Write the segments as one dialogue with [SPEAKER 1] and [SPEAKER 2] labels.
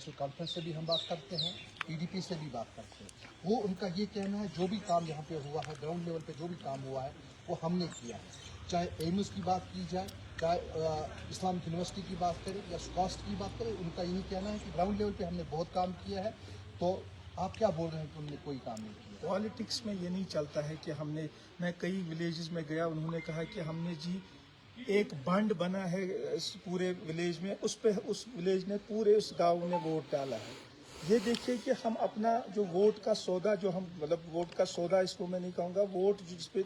[SPEAKER 1] National conference से भी हम बात करते हैं, पीडीपी से भी बात करते हैं। वो उनका ये कहना है जो भी काम यहाँ पे हुआ है, ग्राउंड लेवल पे जो भी काम हुआ है वो हमने किया है। चाहे एम्स की बात की जाए, चाहे इस्लामिक यूनिवर्सिटी की बात करें या स्कॉस्ट की बात करें, उनका यही कहना है कि ग्राउंड लेवल पे हमने बहुत काम किया है। तो आप क्या बोल रहे हैं कि उन्होंने कोई काम नहीं किया?
[SPEAKER 2] पॉलिटिक्स में ये नहीं चलता है कि मैं कई विलेजेस में गया, उन्होंने कहा कि हमने जी एक बंड बना है इस पूरे विलेज में, उस विलेज ने पूरे उस गांव में वोट डाला है। ये देखिए कि हम अपना जो वोट का सौदा, जो हम मतलब वोट का सौदा इसको मैं नहीं कहूँगा, वोट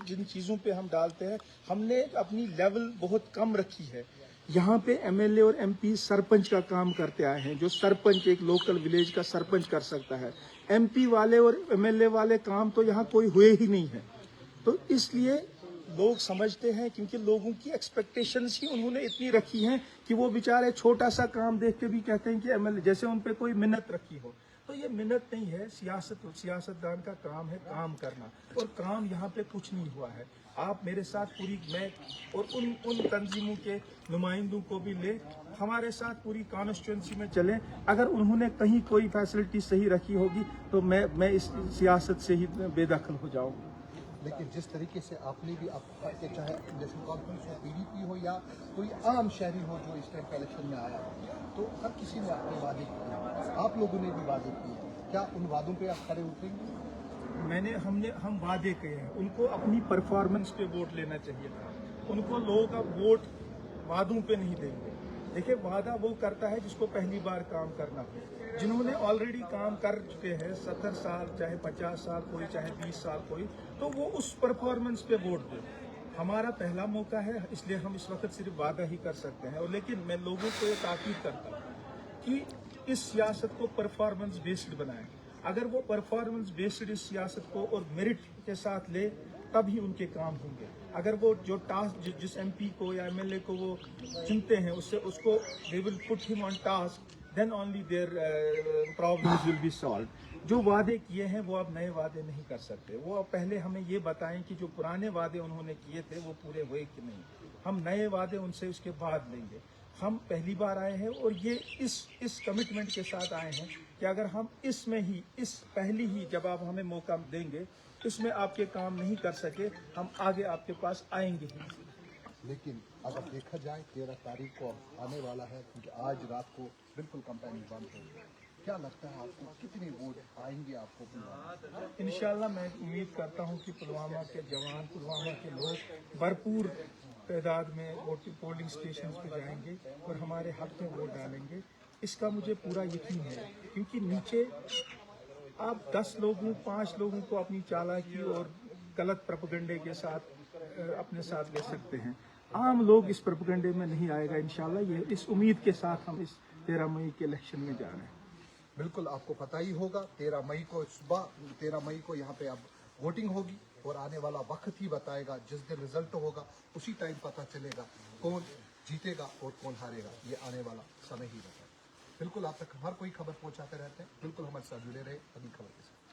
[SPEAKER 2] जिन चीज़ों पे हम डालते हैं, हमने अपनी लेवल बहुत कम रखी है। यहाँ पे एमएलए और एमपी सरपंच का काम करते आए हैं, जो सरपंच एक लोकल विलेज का सरपंच कर सकता है। एमपी वाले और एमएलए वाले काम तो यहाँ कोई हुए ही नहीं है। तो इसलिए लोग समझते हैं, क्योंकि लोगों की एक्सपेक्टेशंस ही उन्होंने इतनी रखी हैं कि वो बेचारे छोटा सा काम देख के भी कहते हैं कि एमएलए, जैसे उन पे कोई मिन्नत रखी हो। तो ये मिन्नत नहीं है, सियासतदान का काम है काम करना, और काम यहाँ पे कुछ नहीं हुआ है। आप मेरे साथ मैं और उन तंजीमों के नुमाइंदों को भी ले, हमारे साथ पूरी कॉन्स्टिट्यूंसी में चलें। अगर उन्होंने कहीं कोई फैसिलिटी सही रखी होगी तो मैं इस सियासत से ही बेदखल हो जाऊँगा।
[SPEAKER 1] लेकिन जिस तरीके से आपने भी आपके चाहे नेशनल कॉन्फ्रेंस हो, पीडीपी हो, या कोई आम शहरी हो जो इस टाइम का इलेक्शन में आया, तो हर किसी ने अपने वादे किए, आप लोगों ने भी वादे किए। क्या उन वादों पे आप खड़े उतरेंगे?
[SPEAKER 2] हम वादे किए हैं, उनको अपनी परफॉर्मेंस पे वोट लेना चाहिए था। उनको लोग अब वोट वादों पे नहीं देंगे। देखिए, वादा वो करता है जिसको पहली बार काम करना हो। जिन्होंने ऑलरेडी काम कर चुके हैं 70 साल, चाहे 50 साल कोई, चाहे 20 साल कोई, तो वो उस परफॉर्मेंस पे वोट दे। हमारा पहला मौका है, इसलिए हम इस वक्त सिर्फ वादा ही कर सकते हैं। और लेकिन मैं लोगों को ये ताकीद करता हूँ कि इस सियासत को परफॉर्मेंस बेस्ड बनाएं। अगर वो परफॉर्मेंस बेस्ड इस सियासत को और मेरिट के साथ ले, तभी उनके काम होंगे। अगर वो जो टास्क जिस एमपी को या एमएलए को वो चुनते हैं, उसको they will put him on task, then only their problems will be solve. जो वादे किए हैं वो अब नए वादे नहीं कर सकते। वो अब पहले हमें ये बताएं कि जो पुराने वादे उन्होंने किए थे वो पूरे हुए कि नहीं। हम नए वादे उनसे उसके बाद लेंगे। हम पहली बार आए हैं और ये इस कमिटमेंट के साथ आए हैं कि अगर हम पहली ही जब आप हमें मौका देंगे, इसमें आपके काम नहीं कर सके, हम आगे आपके पास आएंगे ही।
[SPEAKER 1] लेकिन अगर देखा जाए 13 तारीख को आने वाला है, क्योंकि आज रात को बिल्कुल कंपेनिंग बंद होगी, क्या लगता है आपको कितने वोट आएंगे आपको?
[SPEAKER 2] इंशाल्लाह मैं उम्मीद करता हूं कि पुलवामा के जवान, पुलवामा के लोग भरपूर तादाद में पोलिंग स्टेशन पे जाएंगे और हमारे हक में वोट डालेंगे। इसका मुझे पूरा यकीन है, क्योंकि नीचे आप 10 लोगों 5 लोगों को अपनी चालाकी और गलत प्रोपेगेंडे के साथ अपने साथ ले सकते हैं। आम लोग इस प्रोपेगेंडे में नहीं आएगा इंशाल्लाह। ये इस उम्मीद के साथ हम इस 13 मई के इलेक्शन में जा रहे हैं।
[SPEAKER 1] बिल्कुल, आपको पता ही होगा 13 मई को सुबह 13 मई को यहाँ पे अब वोटिंग होगी, और आने वाला वक्त ही बताएगा। जिस दिन रिजल्ट होगा उसी टाइम पता चलेगा कौन जीतेगा और कौन हारेगा। ये आने वाला समय ही बताएगा। बिल्कुल, आप तक हर कोई खबर पहुंचाते रहते हैं। बिल्कुल हमारे साथ जुड़े रहे अगली खबर के साथ।